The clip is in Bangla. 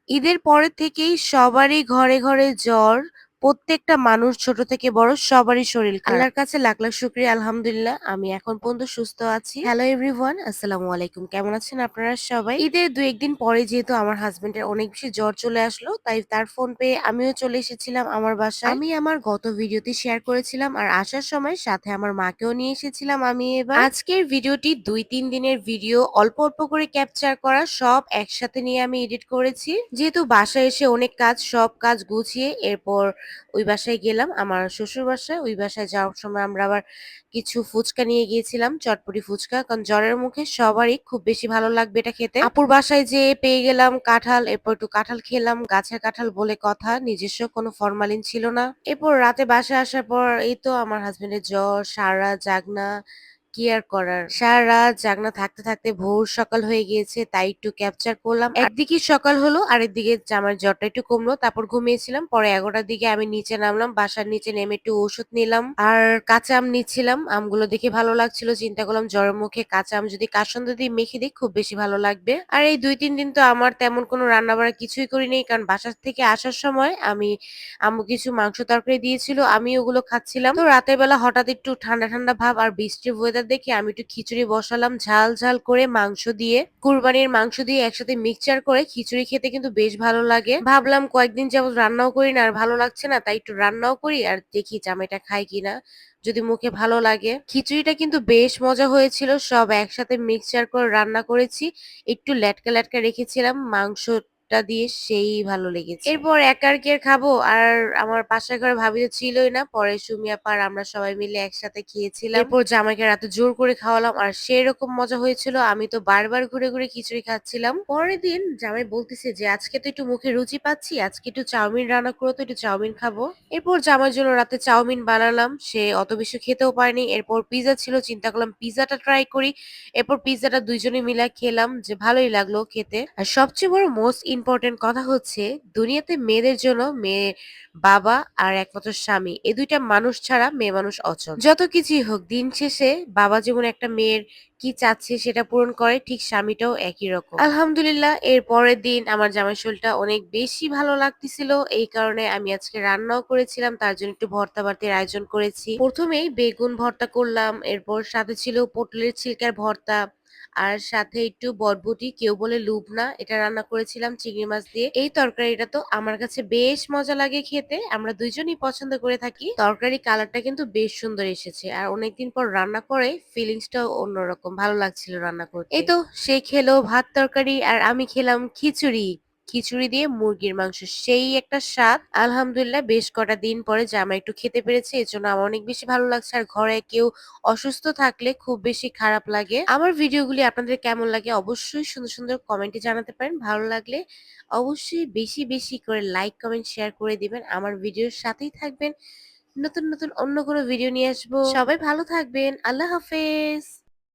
ঈদের পরের থেকেই সবারই ঘরে, ঘরে জ্বর। প্রত্যেকটা মানুষ ছোট থেকে বড় সবারই শরীর খারাপ। আল্লাহর কাছে লাখ, লাখ শুকরিয়া আলহামদুলিল্লাহ আমি এখন পর্যন্ত সুস্থ আছি। হ্যালো এভরিওয়ান, আসসালামু আলাইকুম। কেমন আছেন আপনারা সবাই? ঈদের ২-১ দিন পরে যেহেতু আমার হাসব্যান্ডের অনেক বেশি জ্বর চলে আসলো, তাই তার ফোন পেয়ে আমিও চলে এসেছিলাম আমার বাসায়। আমি আমার গত ভিডিওতে শেয়ার করেছিলাম আর আসার সময় সাথে আমার মাকেও নিয়ে এসেছিলাম আমি এবার। আজকের ভিডিওটি ২-৩ দিনের ভিডিও অল্প, অল্প করে ক্যাপচার করা সব একসাথে নিয়ে আমি এডিট করেছি। যেহেতু বাসায় এসে অনেক কাজ, সব কাজ গুছিয়ে এরপর ওই বাসায় গেলাম, আমার শ্বশুর বাসায়। ওই বাসায় যাওয়ার সময় আমরা আবার কিছু ফুচকা নিয়ে গিয়েছিলাম, চটপটি ফুচকা। কারণ জ্বরের মুখে সবারই খুব বেশি ভালো লাগবে এটা খেতে। আপুর বাসায় যেয়ে পেয়ে গেলাম কাঁঠাল, এরপর একটু কাঁঠাল খেলাম। গাছের কাঁঠাল বলে কথা, নিজস্ব কোনো ফরমালিন ছিল না। এরপর রাতে বাসায় আসার পর এই তো আমার হাসব্যান্ডের জ্বর, সারা জাগনা। কি আর করার, সারারাত জাগনা থাকতে থাকতে ভোর সকাল হয়ে গিয়েছে, তাই একটু ক্যাপচার করলাম। একদিকে সকাল হলো, আরেকদিকে আমার জ্বরটা একটু কমলো, তারপর ঘুমিয়েছিলাম। পরে ১১টার দিকে আমি নিচে নামলাম, বাসার নিচে নেমে একটু ওষুধ নিলাম আর কাঁচা আম নিচ্ছিলাম। আমগুলো দেখে ভালো লাগছিল, চিন্তা করলাম জ্বরের মুখে কাঁচা আম যদি কাসন্দ দিয়ে মেখে দিই খুব বেশি ভালো লাগবে। আর এই ২-৩ দিন তো আমার তেমন কোনো রান্না বাড়া কিছুই করিনি, কারণ বাসার থেকে আসার সময় আম্মু কিছু মাংস তরকারি দিয়েছিল, আমি ওগুলো খাচ্ছিলাম। তো রাতের বেলা হঠাৎ একটু ঠান্ডা ঠান্ডা ভাব আর বৃষ্টির ওয়েদার দেখে আমি একটু খিচুড়ি বসালাম ঝাল ঝাল করে মাংস দিয়ে, কুরবানির মাংস দিয়ে একসাথে মিক্সচার করে খিচুড়ি খেতে কিন্তু বেশ ভালো লাগে। ভাবলাম কয়েকদিন যাবত রান্নাও করি না আর ভালো লাগছে না, তাই একটু রান্নাও করি আর দেখি জামাইটা খায় কিনা, যদি মুখে ভালো লাগে। খিচুড়িটা কিন্তু বেশ মজা হয়েছিল, সব একসাথে মিক্সচার করে রান্না করেছি, একটু লেটকা লেটকা রেখেছিলাম মাংস দিয়ে, সেই ভালো লেগেছে। এরপর একা আর কি আর খাবো, আর আমার পাশের ঘরে ভাবি তো ছিলই না, পরে সুমি আপা আর আমরা সবাই মিলে একসাথে খেয়েছিলাম। এরপর জামাইকে রাতে জোর করে খাওয়ালাম আর সেরকম মজা হয়েছিল, আমি তো বারবার ঘুরে ঘুরে খিচুড়ি খাচ্ছিলাম। পরের দিন জামাই বলতেছে যে আজকে তো একটু মুখে রুচি পাচ্ছি, আজকে একটু চাউমিন রান্না করো, তো একটু চাউমিন খাবো। এরপর জামাইয়ের জন্য রাতে চাউমিন বানালাম, সে অত বেশি খেতেও পারেনি। এরপর পিজা ছিল, চিন্তা করলাম পিজাটা ট্রাই করি। এরপর পিজাটা দুইজনে মিলে খেলাম, যে ভালোই লাগলো খেতে। আর সবচেয়ে বড় মোস্ট ইম্পর্টেন্ট কথা হচ্ছে, দুনিয়াতে মেয়েদের জন্য মেয়ে বাবা আর একমাত্র স্বামী, এই দুইটা মানুষ ছাড়া মেয়ে মানুষ অচল। যত কিছুই হোক, দিন শেষে বাবা যেমন একটা মেয়ের কি চাচ্ছে সেটা পূরণ করে, ঠিক স্বামীটাও একই রকম। আলহামদুলিল্লাহ এর পরের দিন আমার জামাই শরীরটা অনেক বেশি ভালো লাগতেছিল, এই কারণে আমি আজকে রান্নাও করেছিলাম, তার জন্য একটু ভর্তা বাড়তির আয়োজন করেছি। প্রথমেই বেগুন ভর্তা করলাম, এরপর সাথে ছিল পটলের ছিলকার ভর্তা, আর সাথে একটু বটবটি, কেউ বলে লুবনা, এটা রান্না করেছিলাম চিংড়ি মাছ দিয়ে। এই তরকারিটা তো আমার কাছে বেশ মজা লাগে খেতে, আমরা দুইজনই পছন্দ করে থাকি। তরকারি কালারটা কিন্তু বেশ সুন্দর এসেছে, আর অনেকদিন পর রান্না করে ফিলিংসটাও অন্যরকম, ভালো লাগছিল রান্না করতে। এই তো সে খেলো ভাত তরকারি আর আমি খেলাম খিচুড়ি। খিচুড়ি দিয়ে মুরগির মাংস, সেই একটা স্বাদ। আলহামদুলিল্লাহ বেশ কটা দিন পরে জামাই একটু খেতে পেরেছে, এর জন্য আমার অনেক বেশি ভালো লাগছে। আর ঘরে কেউ অসুস্থ থাকলে খুব বেশি খারাপ লাগে। আমার ভিডিওগুলি আপনাদের কেমন লাগে অবশ্যই সুন্দর সুন্দর কমেন্টে জানাতে পারেন। ভালো লাগলে অবশ্যই বেশি বেশি করে লাইক কমেন্ট শেয়ার করে দিবেন। আমার ভিডিওর সাথেই থাকবেন, নতুন নতুন অন্য কোনো ভিডিও নিয়ে আসবো। সবাই ভালো থাকবেন, আল্লাহ হাফেজ।